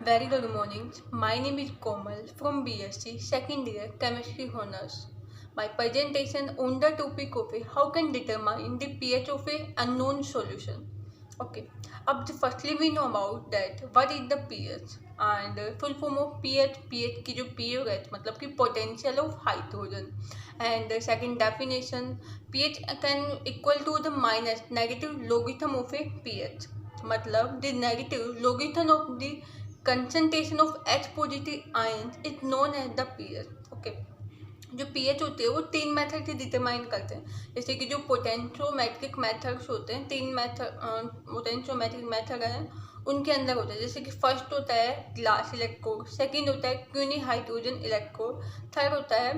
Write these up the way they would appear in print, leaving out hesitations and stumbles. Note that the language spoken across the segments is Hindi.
Very good morning. My name is Komal from BSc second year chemistry honors. My presentation on the topic of how can determine the pH of a unknown solution. Okay. अब firstly we know about that what is the pH and full form of pH की जो pH मतलब कि potential of hydrogen and second definition pH can equal to the minus negative logarithm of a pH मतलब the negative logarithm of the concentration of H positive ions is known as the pH. Okay. जो pH होते हैं वो तीन मेथड से डिटरमाइन करते हैं, जैसे कि जो पोटेंशियोमेट्रिक मेथड्स होते हैं, तीन मेथड पोटेंशियोमेट्रिक मेथड हैं उनके अंदर होता है। जैसे कि फर्स्ट होता है ग्लास इलेक्ट्रोड, सेकंड होता है क्यूनी हाइड्रोजन इलेक्ट्रोड, थर्ड होता है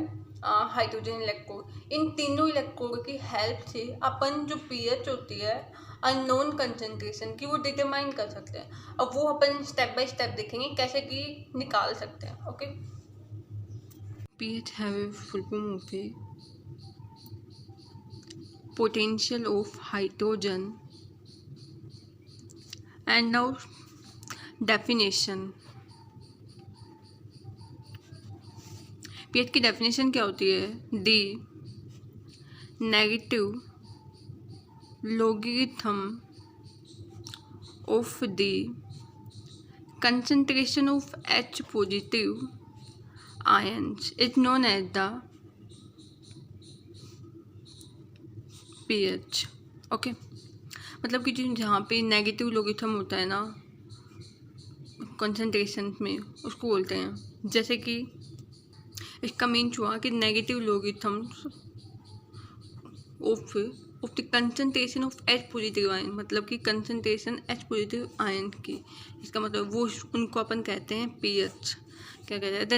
हाइड्रोजन इलेक्ट्रोड। इन तीनों इलेक्ट्रोड की हेल्प से अपन जो pH होती है अननोन कंसंट्रेशन की वो डिटरमाइन कर सकते हैं। अब वो अपन स्टेप बाय स्टेप देखेंगे कैसे कि निकाल सकते हैं। Okay. pH have a full form of a potential of hydrogen. And now definition. pH की definition क्या होती है? The negative logarithm of the concentration of H positive ions is known as the pH. Okay मतलब कि जहाँ पे नेगेटिव लोगिथम होता है ना कंसंट्रेशन में, उसको बोलते हैं। जैसे कि इसका मीन्स हुआ कि negative logarithms of the concentration of H positive ion, मतलब कि कंसंट्रेशन H पॉजिटिव आयन की, इसका मतलब वो उनको अपन कहते हैं pH। क्या कहते हैं? द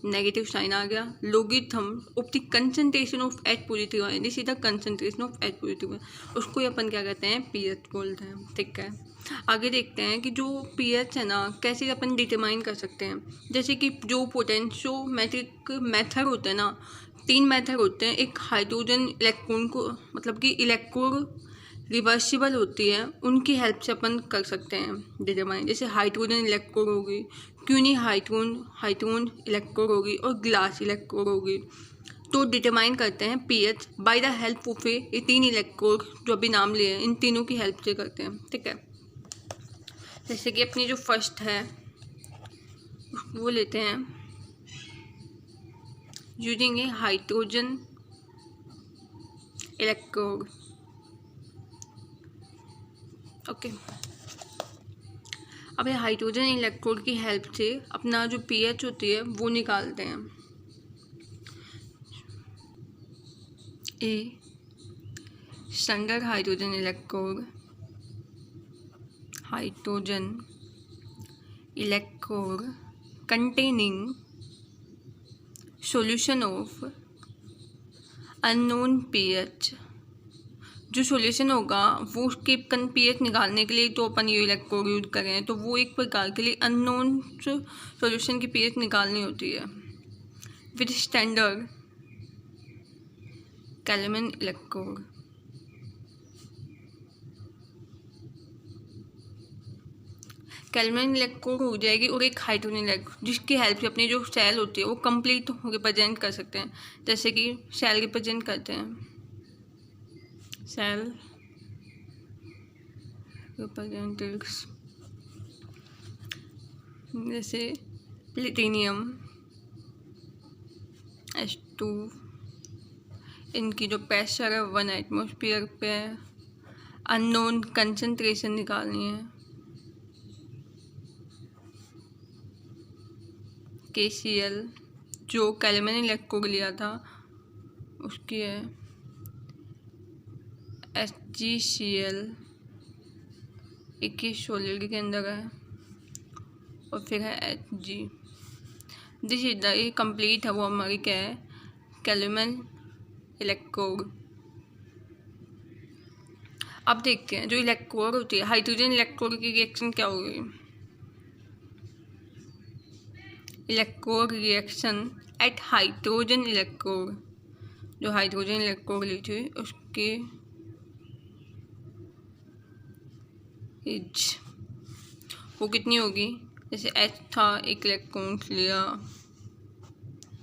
नेगेटिव साइन आ गया, logarithm of the concentration of H positive ion, this is the concentration of H positive, उसको ही अपन क्या कहते हैं? pH बोलते हैं। ठीक है, आगे देखते हैं कि जो pH है ना कैसे अपन डिटरमाइन कर सकते हैं। जैसे कि जो पोटेंशियोमेट्रिक मेथड होते हैं ना, तीन मेथड होते हैं। एक हाइड्रोजन इलेक्ट्रॉन को मतलब कि इलेक्ट्रोड रिवर्सिबल होती है, उनकी हेल्प से अपन कर सकते हैं डिटरमाइन। जैसे हाइड्रोजन इलेक्ट्रोड होगी, क्यूनी हाइड्रोन इलेक्ट्रोड होगी और ग्लास इलेक्ट्रोड होगी। तो डिटरमाइन करते हैं pH by the help of ये तीन इलेक्ट्रोड जो अभी नाम लिए हैं, इन तीनों की हेल्प से करते हैं। ठीक है, जैसे कि अपनी जो फर्स्ट है वो लेते हैं यूजिंग ए हाइड्रोजन इलेक्ट्रोड। ओके, अब ये हाइड्रोजन इलेक्ट्रोड की हेल्प से अपना जो pH होती है वो निकालते हैं। A standard hydrogen electrode containing solution of unknown pH। जो सॉल्यूशन होगा वो उसके pH निकालने के लिए तो अपन ये इलेक्ट्रोड यूज करें, तो वो एक प्रकार के लिए अननोन सॉल्यूशन की pH निकालनी होती है विद स्टैंडर्ड कैलमन इलेक्ट्रोड। कैलमन इलेक्ट्रोड हो जाएगी और एक हाइड्रोजन इलेक्ट्रोड, जिसकी हेल्प से अपनी जो सेल होती है वो कंप्लीट रिप्रेजेंट कर सकते हैं। जैसे कि सेल रिप्रेजेंट करते हैं, सेल रिप्रेजेंटेटिव्स जैसे प्लेटिनियम H2, इनकी जो प्रेशर है 1 एटमॉस्फेयर पे है, अननोन कंसंट्रेशन निकालनी है। KCl जो कैलमन इलेक्ट्रोड लिया था उसकी है, HgCl एक ही सॉलिड के अंदर है, और फिर है Hg। This is the complete है वो हमारी क्या है? कैलमन इलेक्ट्रोड। अब देखते हैं जो इलेक्ट्रोड होती है, हाइड्रोजन इलेक्ट्रोड की रिएक्शन क्या होगी। Electrode reaction at hydrogen electrode, जो हाइड्रोजन इलेक्ट्रोड ली थी उसके एज वो कितनी होगी? जैसे H था, एक इलेक्ट्रॉन लिया,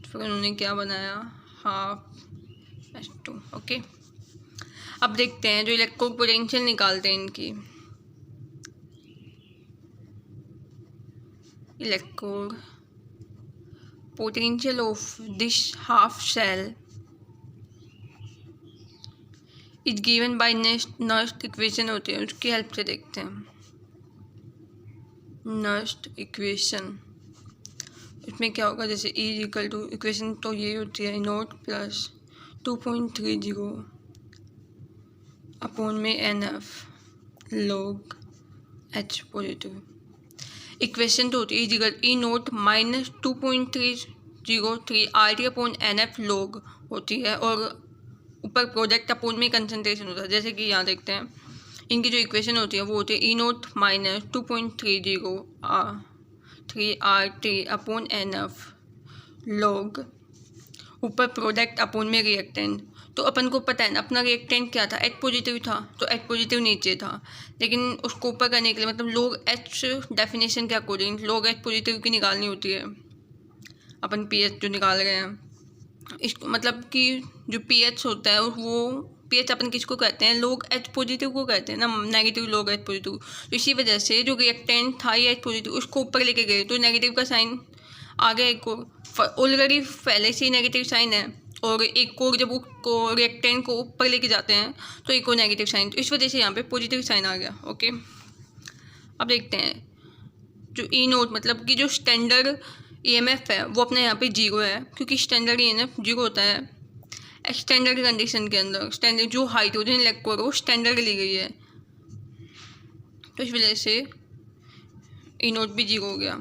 फिर उन्होंने क्या बनाया, हाफ H2। ओके, अब देखते हैं जो इलेक्ट्रोड पोटेंशियल निकालते हैं इनकी। Electrode potential of this half cell is given by Nernst equation होती है, उसकी हेल्प से देखते हैं। नर्स्ट इक्वेशन, इसमें क्या होगा, जैसे E इक्वल टू, इक्वेशन तो ये होती है नोट प्लस 2.30 अपॉन में NF log H positive. Equation तो होती है equal E note minus 2.303 RT upon NF log होती है, और ऊपर प्रोडक्ट अपॉन में कंसनट्रेशन होता है। जैसे कि यहाँ देखते हैं इनकी जो इक्वेशन होती है वो होती है E note minus 2.30 RT upon NF log, ऊपर प्रोडक्ट अपॉन में रिएक्टेंट। तो अपन को पता है ना अपना रिएक्टेंट क्या था, H पॉजिटिव था, तो H पॉजिटिव नीचे था, लेकिन उसको ऊपर करने के लिए मतलब log H डेफिनेशन के अकॉर्डिंग log H पॉजिटिव की निकालनी होती है। अपन pH जो निकाल रहे हैं, इसको मतलब कि जो pH होता है वो pH अपन किसको कहते हैं, log H पॉजिटिव को कहते हैं ना, नेगेटिव log H पॉजिटिव। तो इसी वजह से जो रिएक्टेंट था ये H पॉजिटिव, उसको ऊपर लेके गए तो नेगेटिव का साइन आ गया। एक को ऑलरेडी पहले से ही नेगेटिव साइन है, और एक को जब उसको रिएक्टेंट को ऊपर लेके जाते हैं तो एक को नेगेटिव साइन, तो इस वजह से यहाँ पे पॉजिटिव साइन आ गया। ओके, अब देखते हैं जो E नोट मतलब कि जो स्टैंडर्ड EMF है वो अपने यहाँ पे 0 है, क्योंकि स्टैंडर्ड EMF 0 होता है स्टैंडर्ड कंडीशन के अंदर। स्टैंडर्ड जो हाइड्रोजन इलेक्ट्रोड वो स्टैंडर्ड ली गई है, तो इस वजह से E नोट भी 0 हो गया।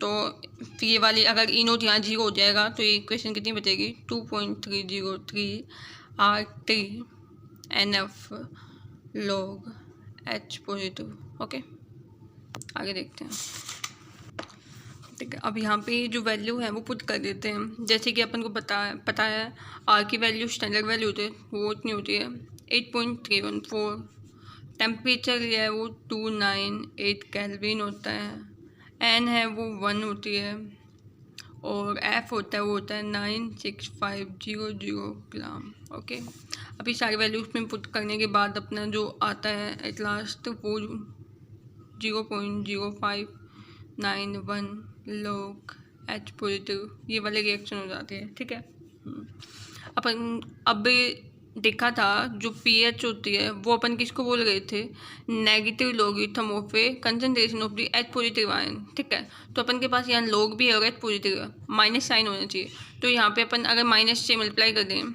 तो ये वाली अगर E नोट यहाँ 0 हो जाएगा तो ये इक्वेशन कितनी बचेगी, 2.303 RT NF log H positive. Okay, आगे देखते हैं। ठीक है, अब यहाँ पे जो वैल्यू है वो पुट कर देते हैं। जैसे कि अपन को पता है R की वैल्यू स्टैंडर्ड वैल्यू होती है वो इतनी होती है 8.314। टेम्परेचर लिया है वो 298 केल्विन होता है। N है वो 1 होती है, और F होता है वो होता है 96500 ग्राम। ओके, अभी सारी वैल्यूज में पुट करने के बाद अपना जो आता है एट लास्ट वो 0.0591 log H पॉजिटिव, ये वाले रिएक्शन हो जाते हैं। ठीक है, अपन अब देखा था जो pH होती है वो अपन किसको बोल रहे थे, negative logarithm of A concentration of the H positive ion. ठीक है, तो अपन के पास यहाँ log भी है और H पॉजिटिव है, माइनस साइन होना चाहिए। तो यहाँ पे अपन अगर माइनस से मल्टीप्लाई कर दें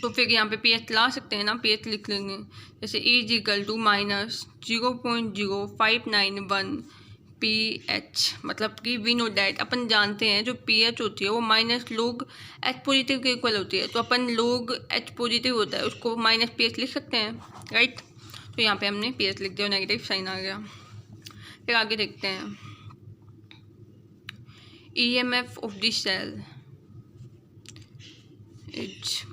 तो फिर यहाँ पे pH ला सकते हैं ना, pH लिख लेंगे जैसे E is equal to minus 0.0591 pH, मतलब कि वी नो डैट अपन जानते हैं जो pH होती है वो माइनस log H पॉजिटिव के इक्वल होती है। तो अपन log H पॉजिटिव होता है उसको माइनस pH लिख सकते हैं, राइट। तो यहाँ पे हमने pH लिख दिया, नेगेटिव साइन आ गया। फिर आगे देखते हैं EMF of the cell is,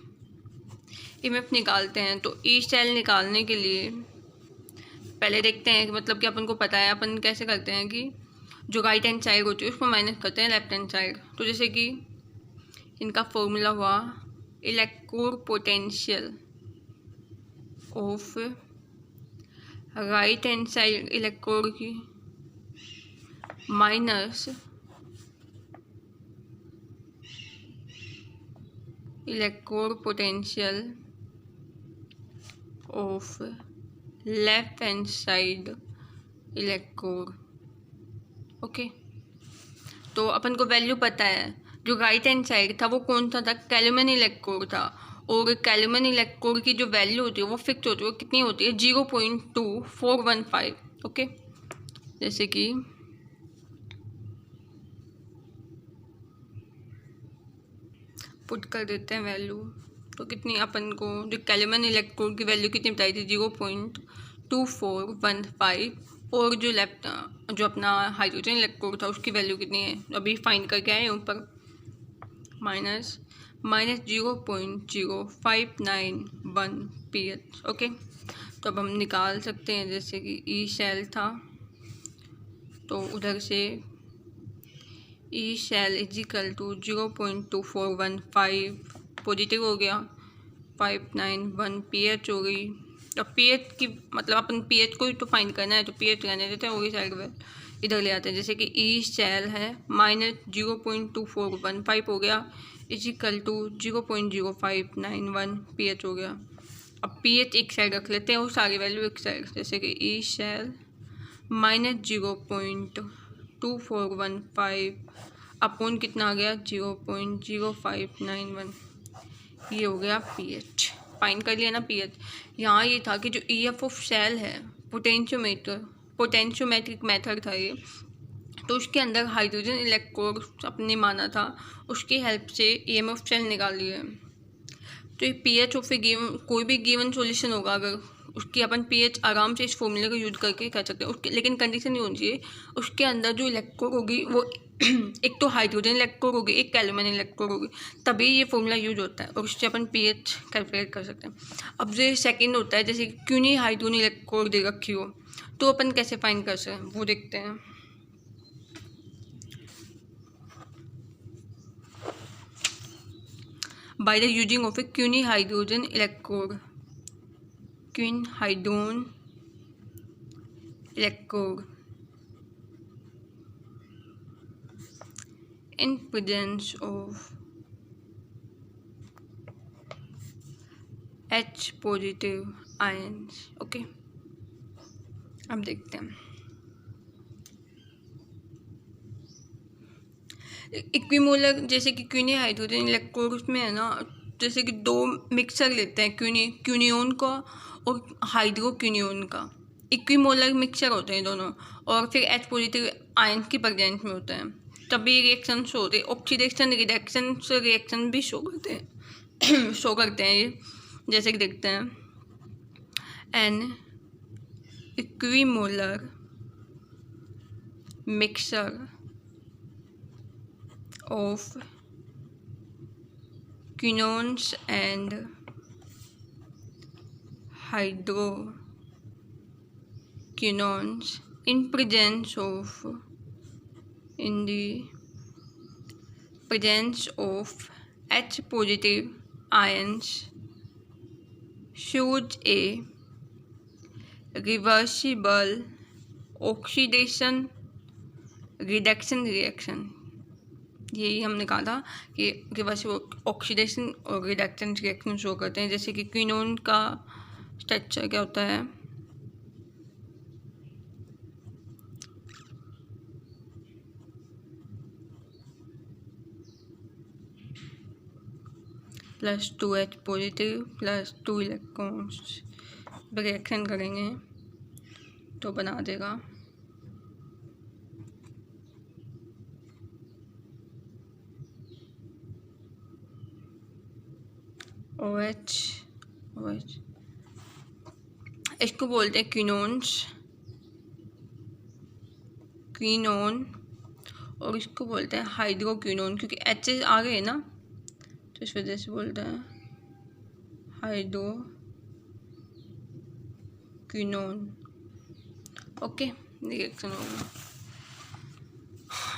EMF निकालते हैं। तो E सेल निकालने के लिए पहले देखते हैं कि मतलब कि अपन को पता है अपन कैसे करते हैं कि जो राइट हैंड साइड होती है उसको माइनस करते हैं लेफ्ट हैंड साइड। तो जैसे कि इनका फॉर्मूला हुआ electrode potential of right hand side electrode की minus electrode potential of left hand side electrode. Okay, तो अपन को वैल्यू पता है जो राइट हैंड साइड था वो कौन सा था, कैल्विन इलेक्ट्रोड था, और कैल्विन इलेक्ट्रोड की जो वैल्यू होती है वो फिक्स होती है, वो कितनी होती है 0.2415। ओके, जैसे कि पुट कर देते हैं वैल्यू, तो कितनी अपन को जो कैल्विन इलेक्ट्रोड की वैल्यू कितनी बताई थी 0.2415, और जो लेफ्ट जो अपना हाइड्रोजन इलेक्ट्रोड था उसकी वैल्यू कितनी है अभी फाइंड करके आए ऊपर, माइनस 0.0591 pH। ओके, तो अब हम निकाल सकते हैं जैसे कि E सेल था तो उधर से ई शेल इजिकल टू 0.2415 पॉजिटिव हो गया, 591 पीएच हो गई। तो पीएच की मतलब अपन पीएच को ही तो फाइंड करना है, तो पीएच रहने देते हैं, वही साइड में इधर ले आते हैं। जैसे कि ई शेल है -0.2415 हो गया, इजिकल टू 0.0591 पीएच हो गया। अब पीएच एक साइड रख लेते हैं और सारी वैल्यू एक साइड, जैसे कि ई शेल -0.2415 अपॉन कितना आ गया 0.0591, ये हो गया पीएच। फाइंड कर लिया ना पीएच। यहाँ ये था कि जो ईएफ ऑफ शेल है पोटेंशियोमेट्रिक मेथड था ये, तो उसके अंदर हाइड्रोजन इलेक्ट्रोड अपने माना था, उसकी हेल्प से ईएम ऑफ शेल निकाल लिए। तो ये पीएच ऑफ ए गिवन कोई भी गिवन सॉल्यूशन होगा, अगर उसकी अपन पीएच आराम से इस फॉर्मूले को यूज करके कर सकते हैं। उसके लेकिन कंडीशन ये होनी चाहिए, उसके अंदर जो इलेक्ट्रोड होगी वो एक तो हाइड्रोजन इलेक्ट्रोड होगी, एक एल्यूमिनियम इलेक्ट्रोड होगी, तभी ये फॉर्मूला यूज होता है और उससे अपन पीएच कैलकुलेट कर सकते हैं। अब जो सेकंड होता है, जैसे क्यों नहीं हाइड्रोजन इलेक्ट्रोड दे रखी हो, तो अपन कैसे फाइंड कर सकते हैं वो देखते हैं। By the using of a quinhydrone electrode, quinhydrone electrode in presence of H positive ions। Okay, अब देखते हैं इक्विमोलर, जैसे कि क्यूनी हाइड्रोजन इलेक्ट्रोड उसमें है ना, जैसे कि दो मिक्सर लेते हैं क्यूनियोन का और हाइड्रोक्यूनियोन का, इक्विमोलर मिक्सचर होते हैं दोनों, और फिर H पॉजिटिव आयन की प्रेजेंस में होते हैं, तभी रिएक्शन शो होते हैं। ऑक्सीडेशन रिडक्शन से रिएक्शन भी शो करते हैं शो करते हैं ये, जैसे कि देखते हैं an equimolar mixture of quinones and hydroquinones in the presence of H positive ions shows a reversible oxidation reduction reaction। यही हमने कहा था कि रिवर्सिबल ऑक्सीडेशन और रिडक्शन रिएक्शन शो करते हैं। जैसे कि क्विनोन का स्ट्रक्चर क्या होता है, +2H पॉजिटिव +2 इलेक्ट्रॉन्स, रिएक्शन करेंगे तो बना देगा OH। इसको बोलते हैं क्विनोन, और इसको बोलते हैं हाइड्रोक्विनोन, क्योंकि H आ गए ना, तो इस वजह से बोलते हैं हाइड्रोक्विनोन। ओके, रिएक्शन होगा।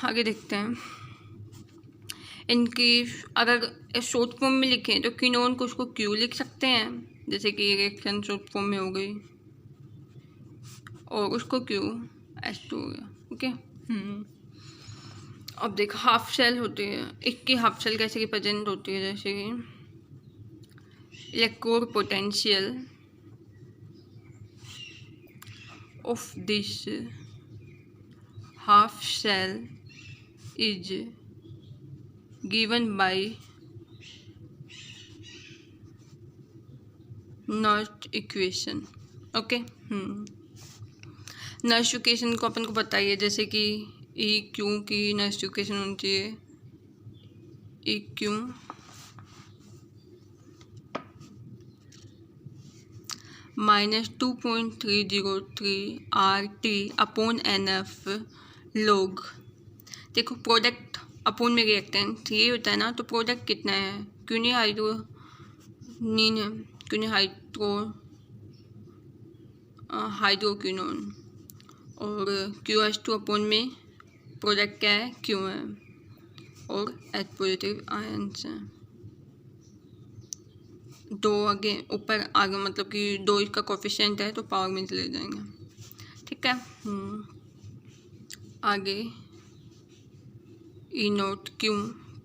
आगे देखते हैं, इनकी अगर शॉर्ट फॉर्म में लिखें तो क्विनोन को उसको क्यू लिख सकते हैं, जैसे कि रिएक्शन शॉर्ट फॉर्म में हो गई, और उसको क्यू H2 हो गया। ओके, अब देख हाफ शेल होती है, इसकी हाफ शेल कैसे रिप्रेजेंट होती है, जैसे कि electrode potential of this half cell is given by Nernst equation. Okay, Nernst equation को अपन को बताइए, जैसे कि ई क्यू की नर्स इक्वेशन होनी चाहिए, E Q -2.303 RT upon NF log। देखो प्रोडक्ट अपॉन में रिएक्टेंट ये होता है ना, तो प्रोडक्ट कितना है, क्यों नहीं हाइड्रोक्विनोन और QH2 अपॉन में प्रोडक्ट क्या है, Q है, और H पॉजिटिव आयन्स हैं। दो आगे ऊपर आगे मतलब कि 2 इसका कोफिशिएंट है तो पावर में चले जाएंगे, ठीक है। आगे E0Q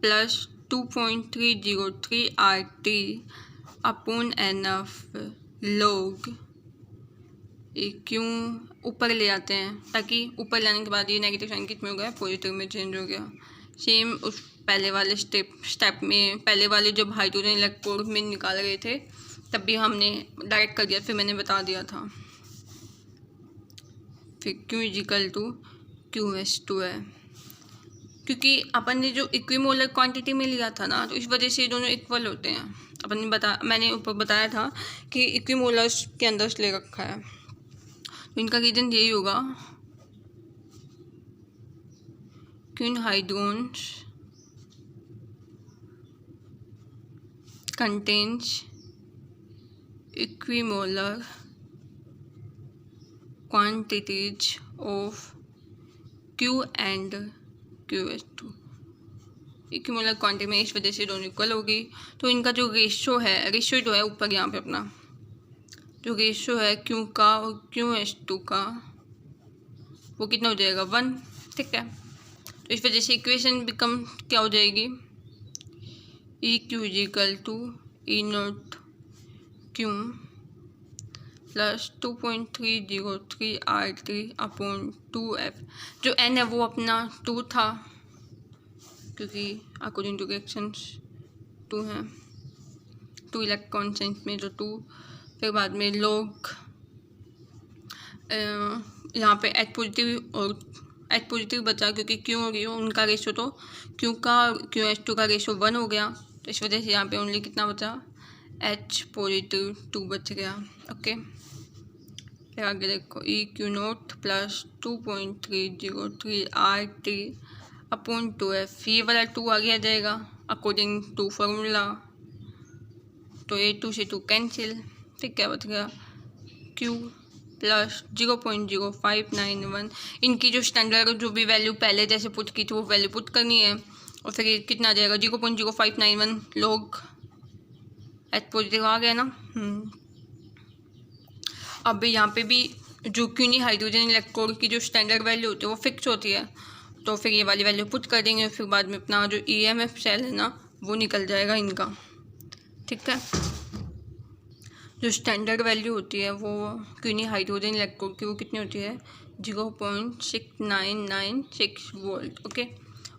plus 2.303 RT upon NF log क्यों ऊपर ले आते हैं, ताकि ऊपर लाने के बाद ये नेगेटिव साइन कितने हो गया, पॉजिटिव में चेंज हो गया। सेम उस पहले वाले स्टेप में पहले वाले जब हाइड्रोजन इलेक्ट्रोड में निकाल रहे थे तब भी हमने डायरेक्ट कर दिया, फिर मैंने बता दिया था। फिर Q इजिकल टू QH2 है, क्योंकि अपन ने जो इक्विमोलर क्वांटिटी में लिया था ना, तो इस वजह से दोनों इक्वल होते हैं। अपन ने मैंने ऊपर बताया था कि इक्विमोलर्स के अंदर ले रखा है, तो इनका रीजन यही होगा कि इन हाइड्रोन्स contains equimolar quantities of Q and QH2। Equimolar quantity में इस वजह से दोनों इक्वल होगी। तो इनका जो रेशो जो है ऊपर यहाँ पे अपना जो रेशो है Q का और QH2 का वो कितना हो जाएगा, 1, ठीक है। तो इस वजह से इक्वेशन बिकम क्या हो जाएगी, EQ equal to E0Q plus 2.303 R3 upon 2F। जो N है वो अपना 2 था, क्योंकि अकॉर्डिंग टू रिएक्शंस 2 हैं, 2 इलेक्ट्रॉन सेंस में जो 2, फिर बाद में लोग यहाँ पे H पॉजिटिव बचा, क्योंकि Q हो गई उनका रेशो, तो Q का QH2 का रेशो 1 हो गया, तो इस वजह से यहाँ पे ओनली कितना बचा, H पॉजिटिव 2 बच गया, ओके। फिर आगे देखो EQ0 plus 2.303 RT upon 2F, ये वाला 2 आगे आ जाएगा अकॉर्डिंग टू फार्मूला, तो ये 2 से 2 कैंसिल, फिर क्या बच गया, Q प्लस 0.0591। इनकी जो स्टैंडर्ड जो भी वैल्यू पहले जैसे पुट की थी वो वैल्यू पुट करनी है, और फिर ये कितना आ जाएगा, 0.0591 लोग H पॉजिटिव आ गया ना। अब यहाँ पे भी जो क्यूनी हाइड्रोजन इलेक्ट्रोड की जो स्टैंडर्ड वैल्यू होती है वो फिक्स होती है, तो फिर ये वाली वैल्यू पुट कर देंगे, फिर बाद में अपना जो EMF सेल है ना वो निकल जाएगा इनका, ठीक है। जो स्टैंडर्ड वैल्यू होती है वो क्यूनी हाइड्रोजन इलेक्ट्रोड की वो कितनी होती है, 0.6996 वोल्ट, ओके।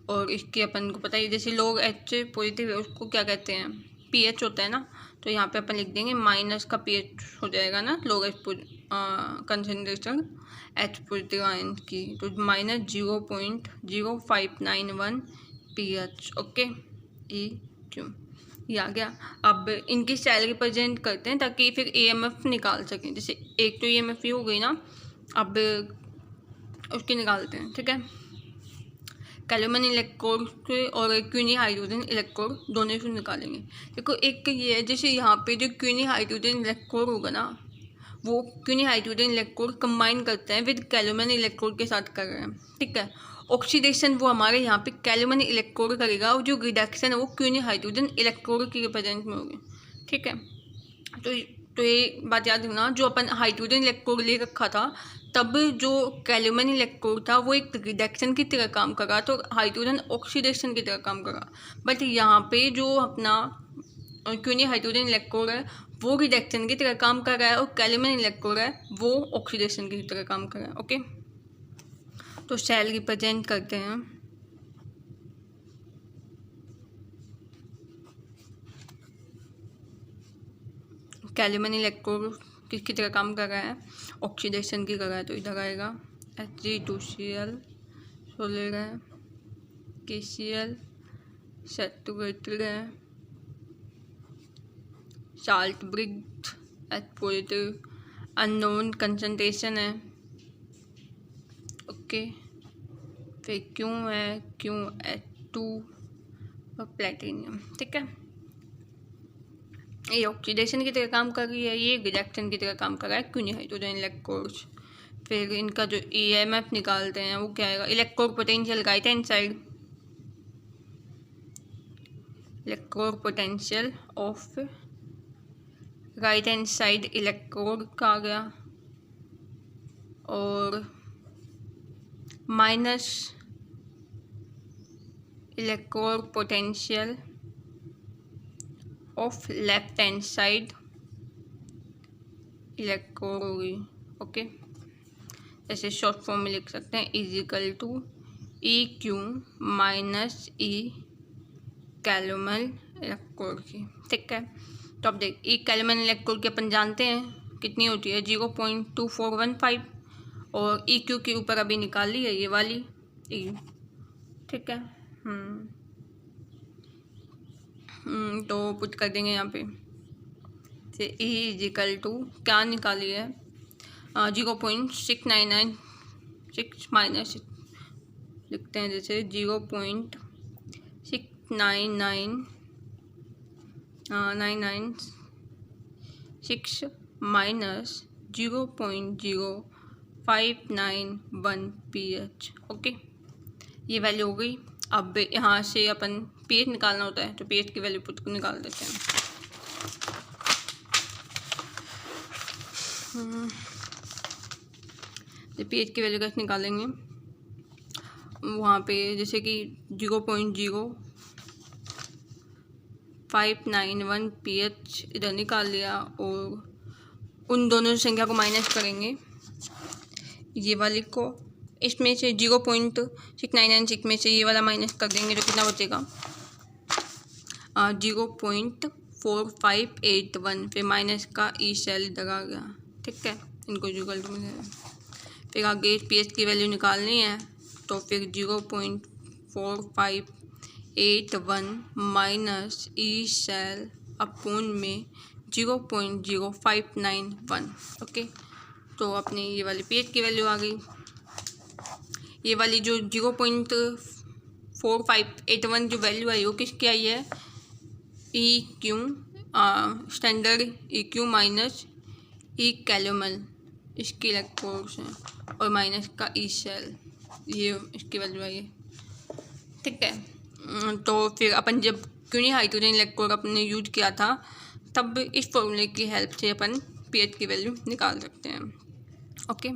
और इसकी अपन को पता है जैसे लोग H पॉजिटिव है उसको क्या कहते हैं, pH होता है ना, तो यहाँ पे अपन लिख देंगे माइनस का pH हो जाएगा ना, लोग H concentration H positive ion की, तो माइनस 0.0591 pH, ओके। EQ ये आ गया। अब इनकी सेल रिप्रेजेंट करते हैं ताकि फिर EMF निकाल सकें, जैसे एक तो EMF ही हो गई ना, अब उसकी निकालते हैं, ठीक है। कैल्विन इलेक्ट्रोड और क्यूनी हाइड्रोजन इलेक्ट्रोड दोनों से निकालेंगे। देखो एक ये है, जैसे यहाँ पे जो क्यूनी हाइड्रोजन इलेक्ट्रोड होगा ना, वो क्यूनी हाइड्रोजन इलेक्ट्रोड कंबाइन करते हैं विद कैल्विन इलेक्ट्रोड के साथ कर रहे हैं, ठीक है। ऑक्सीडेशन वो हमारे यहाँ पे कैल्विन इलेक्ट्रोड करेगा, और जो रिडक्शन है वो क्यूनी हाइड्रोजन इलेक्ट्रोड की रिप्रेजेंट में होगी, ठीक है। तो ये बात याद रखना, जो अपन हाइड्रोजन इलेक्ट्रोड ले रखा था तब जो कैल्विन इलेक्ट्रोड था वो एक रिडक्शन की तरह काम कर रहा, तो हाइड्रोजन ऑक्सीडेशन की तरह काम कर रहा। बट यहाँ पे जो अपना क्यूनी हाइड्रोजन इलेक्ट्रोड है वो रिडक्शन की तरह काम कर रहा है, और कैल्विन इलेक्ट्रोड है वो ऑक्सीडेशन की तरह काम कर रहा है, ओके। तो सेल रिप्रेजेंट करते हैं, कैल्विन इलेक्ट्रोड किसकी तरह काम कर रहा है, ऑक्सीडेशन की कर रहा है, तो इधर आएगा Hg2Cl सोलिड है, KCl सैचुरेटेड है, salt bridge H positive unknown concentration है, ओके। फिर क्यों है QH2 और प्लेटिनियम, ठीक है। ये ऑक्सीडेशन की तरह काम कर रही है, ये रिडक्शन की तरह काम कर रहा है क्यूनी हाइड्रोजन इलेक्ट्रोड्स। फिर इनका जो EMF निकालते हैं वो क्या आएगा, electrode potential right hand side, electrode potential of right hand side electrode का आ गया, और minus electrode potential of left hand side electrode होगी। ओके, ऐसे शॉर्ट फॉर्म में लिख सकते हैं, equal to EQ minus E calomel electrode की। ठीक है, तो अब देख E कैलुमल इलेक्ट्रोड की अपन जानते हैं कितनी होती है, 0.2415, और EQ के ऊपर अभी निकाल ली है ये वाली E। ठीक है, तो पुट कर देंगे यहाँ पे, से E इजिकल टू क्या निकाली है, 0.6996 माइनस लिखते हैं, जैसे 0.699996 माइनस 0.0591 pH। ओके, ये वैल्यू हो गई। अब यहाँ से अपन pH निकालना होता है, तो pH की वैल्यू पुट को निकाल देते हैं। pH की वैल्यू कैसे निकालेंगे, वहाँ पे जैसे कि 0.0591 pH इधर निकाल लिया, और उन दोनों संख्या को माइनस करेंगे, ये वाली को इसमें से 0.6996 में से ये वाला माइनस कर देंगे, तो कितना बचेगा, 0.4581, फिर माइनस का E सेल इधर आ गया। ठीक है, इनको इक्वल टू मिलेगा। फिर आगे pH की वैल्यू निकालनी है, तो फिर 0.4581 माइनस E सेल अपोन में 0.0591। ओके, तो अपनी ये वाली pH की वैल्यू आ गई। ये वाली जो 0.4581 जो वैल्यू आई वो किसकी आई है, EQ standard EQ minus E कैलुमल, इसकी इलेक्ट्रोड है, और माइनस का E सेल, ये इसकी वैल्यू आई है। ठीक है, तो फिर अपन जब क्यों हाइड्रोजन इलेक्ट्रोड अपने यूज किया था, तब इस फॉर्मूले की हेल्प से अपन pH की वैल्यू निकाल सकते हैं। ओके,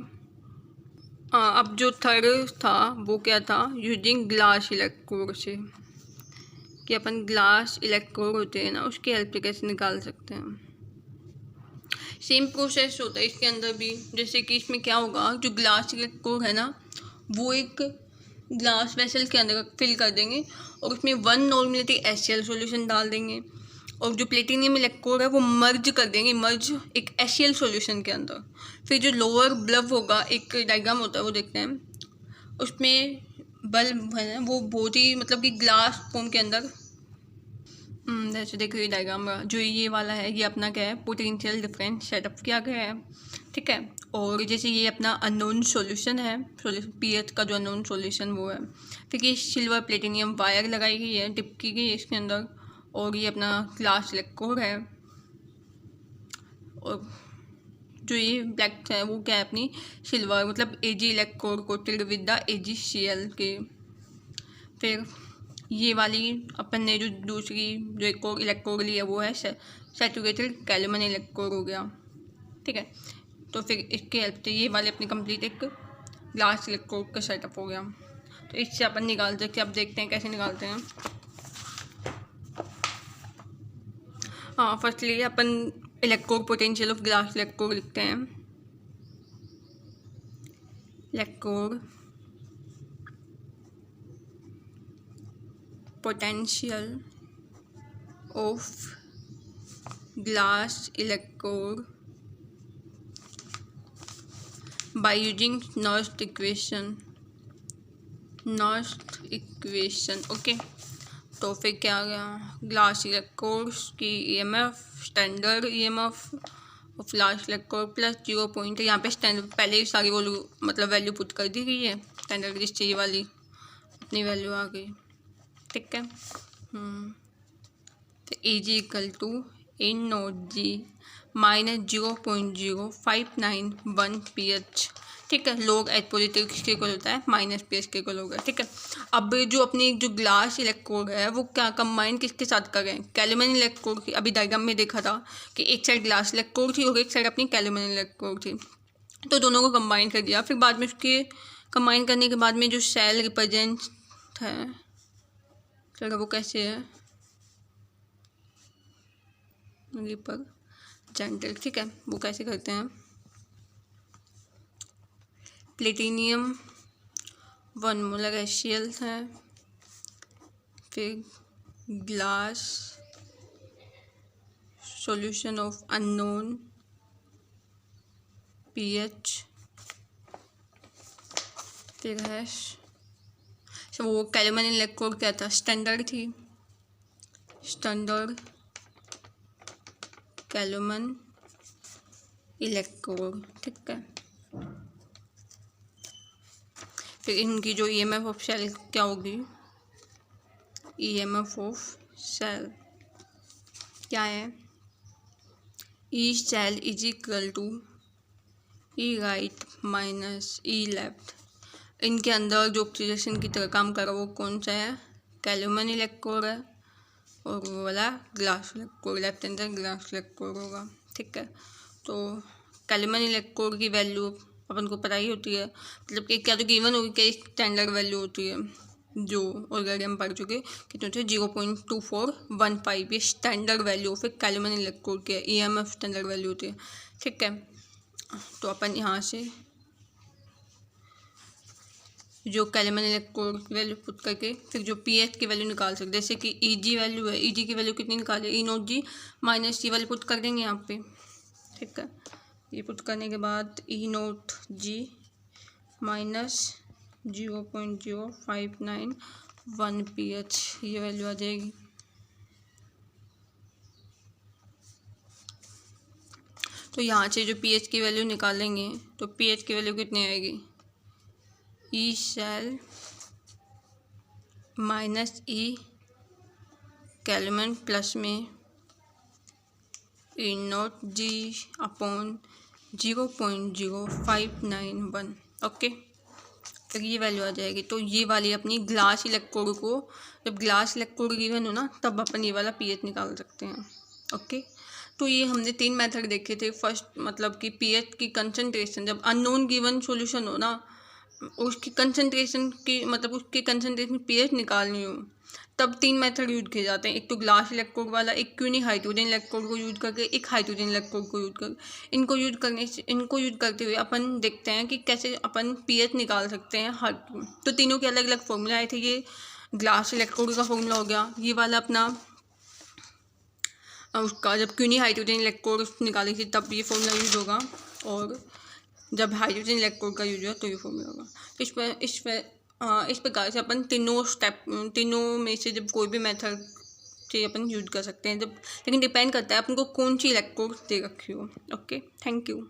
अब जो थर्ड था वो क्या था, यूजिंग ग्लास इलेक्ट्रोड से, कि अपन ग्लास इलेक्ट्रोड होते हैं ना, उसकी हेल्प से कैसे निकाल सकते हैं। सेम प्रोसेस होता है इसके अंदर भी, जैसे कि इसमें क्या होगा, जो ग्लास इलेक्ट्रोड है ना, वो एक ग्लास वेसल के अंदर फिल कर देंगे, और उसमें 1 नॉर्मलिटी HCl सॉल्यूशन डाल देंगे, और जो प्लेटिनियम इलेक्ट्रोड है वो मर्ज कर देंगे, मर्ज एक HCl सॉल्यूशन के अंदर। फिर जो लोअर बल्ब होगा, एक डायग्राम होता है वो देखते हैं, उसमें बल्ब है ना वो बहुत ही मतलब कि ग्लास फॉर्म के अंदर, जैसे देखो ये डायग्राम जो ये वाला है, ये अपना क्या है, पोटेंशियल डिफरेंस सेटअप किया गया है। ठीक है, और जैसे ये अपना अननोन सॉल्यूशन है, pH का जो अननोन सॉल्यूशन वो है। फिर ये सिल्वर प्लेटिनियम वायर लगाई गई है, डिप की गई है इसके अंदर, और ये अपना ग्लास इलेक्ट्रोड है, और जो ये ब्लैक है वो क्या है, अपनी सिल्वर मतलब Ag electrode coated with the AgCl के। फिर ये वाली अपन ने जो दूसरी जो एक और इलेक्ट्रोड ली है वो है सैचुरेटेड कैलुमल इलेक्ट्रोड हो गया। ठीक है, तो फिर इसके हेल्प से ये वाले अपनी कंप्लीट एक ग्लास इलेक्ट्रोड का सेटअप हो गया। तो इससे अपन निकाल सकते हैं, अब देखते हैं कैसे निकालते हैं। हाँ, firstly upon electrode potential of glass electrode लिखते हैं, electrode potential of glass electrode by using Nernst equation। Okay, तो फिर क्या आ गया, ग्लास इलेक्ट्रोड की EMF standard EMF of glass electrode plus 0 point, यहाँ पे स्टैंडर्ड पहले ही सारी मतलब वैल्यू पुट कर दी गई है, स्टैंडर्ड जिससे ये वाली अपनी वैल्यू आ गई। ठीक है, तो Ag equal to N0G minus 0.0591 pH ठीक है। लोग एच पॉजिटिव किसके इक्वल होता है, माइनस पी एच के इक्वल होगा, ठीक है। अब जो अपनी जो ग्लास इलेक्ट्रोड है वो क्या कंबाइन किसके साथ करें, कैल्विन इलेक्ट्रोड की। अभी डायग्राम में देखा था कि एक साइड ग्लास इलेक्ट्रोड थी और एक साइड अपनी कैल्विन इलेक्ट्रोड थी, तो दोनों को कंबाइन कर दिया। फिर बाद में उसके कंबाइन करने के बाद में जो सेल रिप्रेजेंट है, चलो वो कैसे है, रिप्रेजेंटेड, ठीक है। वो कैसे करते हैं, प्लेटिनियम 1 मोलर HCl है, फिर glass solution of unknown pH, फिर है वो कैल्विन इलेक्ट्रोड क्या था, स्टैंडर्ड थी, स्टैंडर्ड कैल्विन इलेक्ट्रोड, ठीक है। फिर इनकी जो EMF ऑफ सेल क्या होगी, EMF ऑफ सेल क्या है, E cell is equal to E right minus E left. इनके अंदर जो ऑक्सीडेशन की तरह काम कर रहा है वो कौन सा है, कैल्विन इलेक्ट्रोड है, और वो वाला glass electrode, left hand side glass electrode होगा, ठीक है। तो कैल्विन इलेक्ट्रोड की वैल्यू अपन को पता ही होती है, मतलब कि क्या तो गिवन होगी, क्या स्टैंडर्ड वैल्यू होती है जो ऑलरेडी हम पढ़ चुके, कितने होते हैं 0.2415, ये standard value of Calvin electrode के EMF स्टैंडर्ड वैल्यू होती है, ठीक है। तो अपन यहाँ से जो कैल्विन इलेक्ट्रोड की वैल्यू पुट करके फिर जो pH की वैल्यू निकाल सकते, जैसे कि Eg वैल्यू है, Eg की वैल्यू कितनी निकाले, E0G माइनस E वाली पुट कर देंगे यहाँ पे, ठीक है। ये पुट करने के बाद E0G माइनस 0.0591 pH, ये वैल्यू आ जाएगी। तो यहाँ से जो pH की वैल्यू निकालेंगे तो pH की वैल्यू कितनी आएगी, E cell minus E Calvin plus में E0G अपॉन 0.0591, ओके। फिर ये वैल्यू आ जाएगी। तो ये वाली अपनी ग्लास इलेक्ट्रोड को, जब ग्लास इलेक्ट्रोड गिवन हो ना तब अपन ये वाला pH निकाल सकते हैं, ओके। तो ये हमने 3 मेथड देखे थे। फर्स्ट मतलब कि pH की कंसंट्रेशन, जब अननोन गिवन सॉल्यूशन हो ना, उसकी कंसंट्रेशन की मतलब उसके कंसंट्रेशन pH निकालनी हो, तब 3 मेथड यूज किए जाते हैं। एक तो ग्लास इलेक्ट्रोड वाला, एक क्यों नहीं हाइड्रोजन इलेक्ट्रोड को यूज करके, एक हाइड्रोजन इलेक्ट्रोड को यूज करके। इनको यूज करते हुए अपन देखते हैं कि कैसे अपन pH निकाल सकते हैं हर। तो तीनों के अलग अलग फॉर्मूला आए थे। ये ग्लास इलेक्ट्रोड का फॉर्मूला हो गया, ये वाला अपना उसका जब क्यों नहीं हाइड्रोजन इलेक्ट्रोड निकाली थी तब ये फॉर्मूला यूज होगा, और जब हाइड्रोजन इलेक्ट्रोड का यूज हुआ तो ये फॉर्मूला होगा। तो इस प्रकार से अपन तीनों में से जब कोई भी मेथड से अपन यूज कर सकते हैं, जब लेकिन डिपेंड करता है अपन को कौन सी इलेक्ट्रोड दे रखी हो, ओके। Thank you.